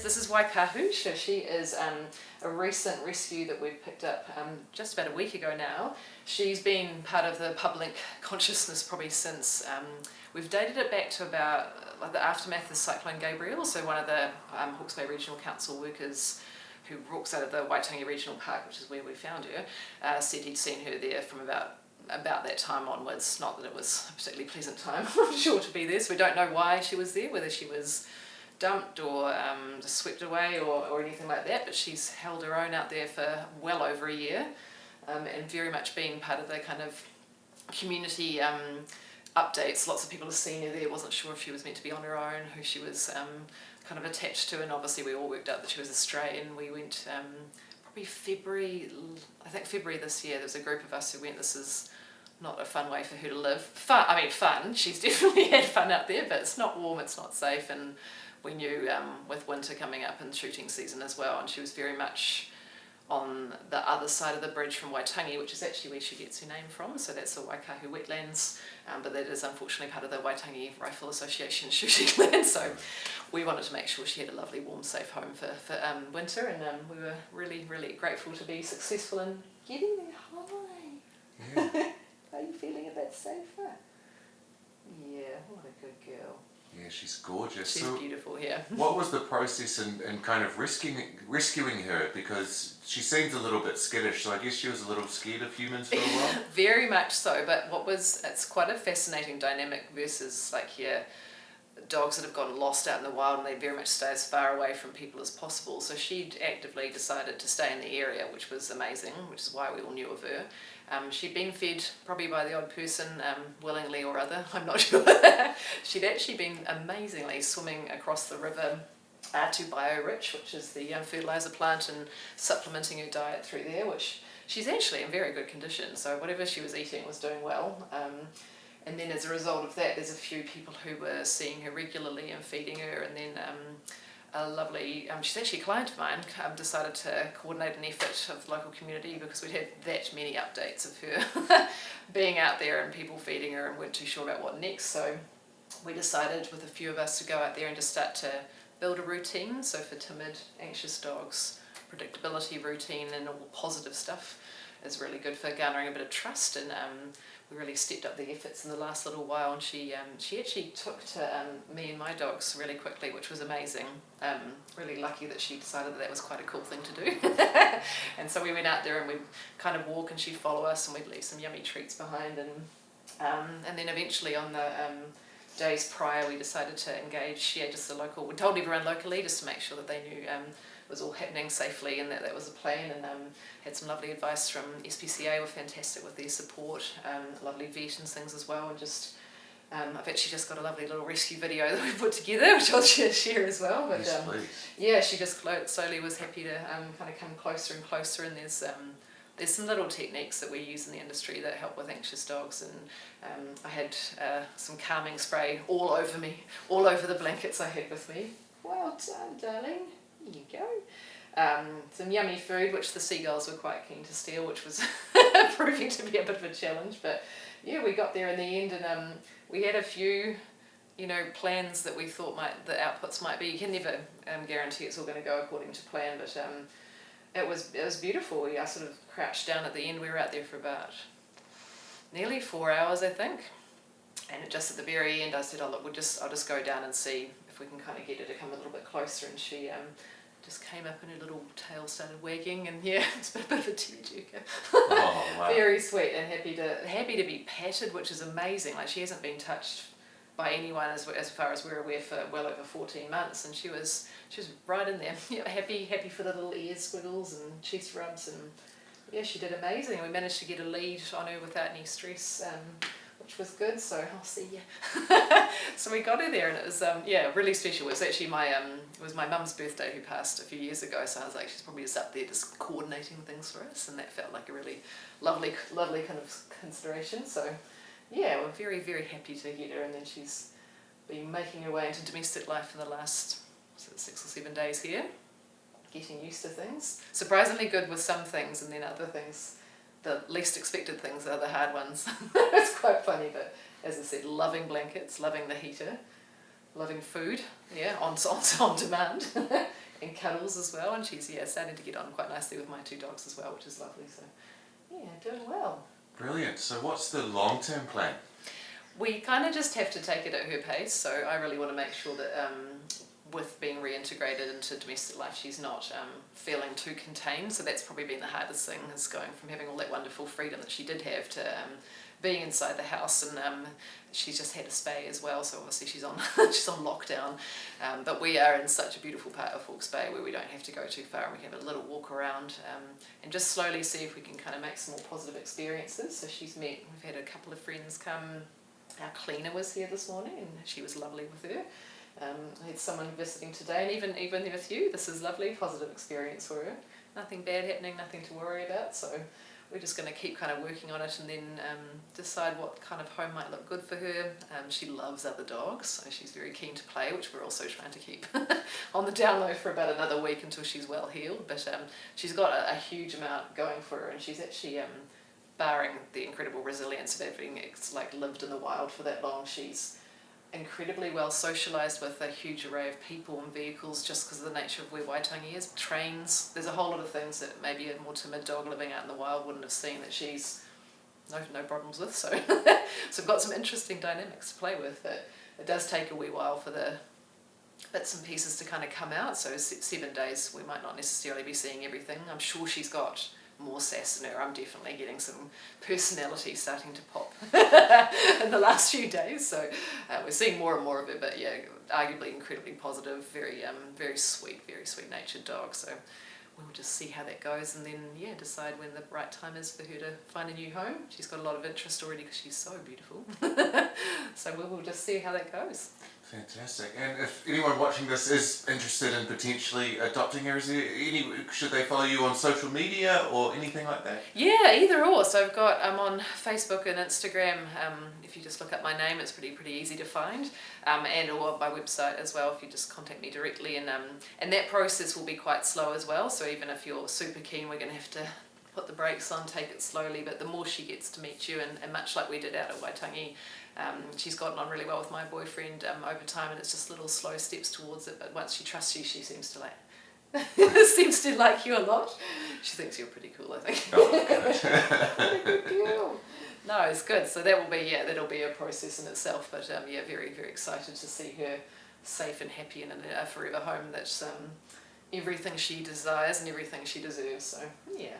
This is Waikahu. She is a recent rescue that we've picked up just about a week ago now. She's been part of the public consciousness probably since, we've dated it back to about the aftermath of Cyclone Gabriel. So one of the Hawke's Bay Regional Council workers who walks out of the Waitangi Regional Park, which is where we found her, said he'd seen her there from about that time onwards. Not that it was a particularly pleasant time, I'm sure, to be there. So we don't know why she was there, whether she was dumped or just swept away or anything like that, but she's held her own out there for well over a year, and very much been part of the kind of community updates. Lots of people have seen her there, wasn't sure if she was meant to be on her own, who she was kind of attached to, and obviously we all worked out that she was Australian. We went probably February this year. There was a group of us who went. This is not a fun way for her to live. Fun. She's definitely had fun out there, but it's not warm, it's not safe, and we knew with winter coming up and shooting season as well, and she was very much on the other side of the bridge from Waitangi, which is actually where she gets her name from. So that's the Waikahu wetlands, but that is unfortunately part of the Waitangi Rifle Association shooting land. So we wanted to make sure she had a lovely, warm, safe home for winter, and we were really, really grateful to be successful in getting there. Hi. Yeah. Are you feeling a bit safer? Yeah, what a good girl. Yeah, she's gorgeous. She's beautiful, yeah. What was the process in kind of rescuing her? Because she seems a little bit skittish, so I guess she was a little scared of humans for a while? Very much so, but it's quite a fascinating dynamic versus dogs that have gotten lost out in the wild, and they very much stay as far away from people as possible. So she'd actively decided to stay in the area, which was amazing, which is why we all knew of her. She'd been fed probably by the odd person, willingly or other, I'm not sure. She'd actually been amazingly swimming across the river to BioRich, which is the fertiliser plant, and supplementing her diet through there, which she's actually in very good condition. So whatever she was eating was doing well. And then as a result of that, there's a few people who were seeing her regularly and feeding her, and then a lovely, she's actually a client of mine, decided to coordinate an effort of the local community because we'd had that many updates of her being out there and people feeding her and weren't too sure about what next. So we decided with a few of us to go out there and just start to build a routine. So for timid, anxious dogs, predictability routine and all positive stuff is really good for garnering a bit of trust, and we really stepped up the efforts in the last little while, and she actually took to me and my dogs really quickly, which was amazing. Really lucky that she decided that was quite a cool thing to do. And so we went out there and we'd kind of walk and she'd follow us and we'd leave some yummy treats behind, and then eventually on the days prior we decided to engage just the local, we told everyone locally just to make sure that they knew it was all happening safely and that was the plan, and had some lovely advice from SPCA, were fantastic with their support, lovely vet and things as well, and just I've actually just got a lovely little rescue video that we put together, which I'll share as well. But yes, please. Yeah, she just slowly was happy to kind of come closer and closer, and there's some little techniques that we use in the industry that help with anxious dogs, and I had some calming spray all over me, all over the blankets I had with me. Well done, darling. Here you go. Some yummy food, which the seagulls were quite keen to steal, which was proving to be a bit of a challenge. But yeah, we got there in the end, and we had a few, plans that we thought the outputs might be. You can never guarantee it's all going to go according to plan, but it was beautiful. I sort of crouched down at the end. We were out there for about nearly 4 hours, I think. And just at the very end, I said, "Oh look, I'll just go down and see if we can kind of get her to come a little bit closer." And she just came up and her little tail started wagging, and yeah, it's a bit of a tearjerker. Oh, wow. Very sweet and happy to be patted, which is amazing. Like, she hasn't been touched by anyone as far as we're aware for well over 14 months, and she was right in there. Yeah, happy for the little ear squiggles and chest rubs, and yeah, she did amazing. We managed to get a lead on her without any stress, which was good. So I'll see you. So we got her there, and it was really special. It was actually my mum's birthday, who passed a few years ago. So I was like, she's probably just up there just coordinating things for us, and that felt like a really lovely kind of consideration. So yeah, we're very, very happy to get her, and then she's been making her way into domestic life for the last 6 or 7 days here, getting used to things. Surprisingly good with some things, and then other things, the least expected things are the hard ones. It's quite funny, but as I said, loving blankets, loving the heater, loving food, on demand. and cuddles as well, and she's starting to get on quite nicely with my two dogs as well, which is lovely. So yeah, doing well. Brilliant. So what's the long-term plan? We kind of just have to take it at her pace, so I really want to make sure that with being reintegrated into domestic life, she's not feeling too contained. So that's probably been the hardest thing, is going from having all that wonderful freedom that she did have to being inside the house, and she's just had a spay as well, so obviously she's on she's on lockdown. But we are in such a beautiful part of Hawke's Bay where we don't have to go too far, and we can have a little walk around and just slowly see if we can kind of make some more positive experiences. So we've had a couple of friends come. Our cleaner was here this morning, and she was lovely with her. I had someone visiting today, and even with you, this is lovely, positive experience for her. Nothing bad happening, nothing to worry about. So we're just going to keep kind of working on it, and then decide what kind of home might look good for her. She loves other dogs, so she's very keen to play, which we're also trying to keep on the down low for about another week until she's well healed. But she's got a huge amount going for her, and she's actually barring the incredible resilience of having lived in the wild for that long, she's incredibly well socialised with a huge array of people and vehicles, just because of the nature of where Waitangi is. Trains, there's a whole lot of things that maybe a more timid dog living out in the wild wouldn't have seen, that she's no problems with. So so we've got some interesting dynamics to play with. It does take a wee while for the bits and pieces to kind of come out, so 7 days we might not necessarily be seeing everything. I'm sure she's got more sass in her. I'm definitely getting some personality starting to pop in the last few days, so we're seeing more and more of it. But yeah, arguably incredibly positive, very sweet natured dog. So we'll just see how that goes, and then decide when the right time is for her to find a new home. She's got a lot of interest already because she's so beautiful. So we'll just see how that goes. Fantastic. And if anyone watching this is interested in potentially adopting her, should they follow you on social media or anything like that? Yeah, either or. So I'm on Facebook and Instagram. If you just look up my name, it's pretty easy to find, and or my website as well. If you just contact me directly, and that process will be quite slow as well. So even if you're super keen, we're going to have to put the brakes on, take it slowly. But the more she gets to meet you, and much like we did out at Waitangi, she's gotten on really well with my boyfriend over time, and it's just little slow steps towards it. But once she trusts you, she seems to like you a lot. She thinks you're pretty cool, I think. Oh, What a good girl. No, it's good. So that'll be a process in itself. But very excited to see her safe and happy and in a forever home that's everything she desires and everything she deserves. So yeah,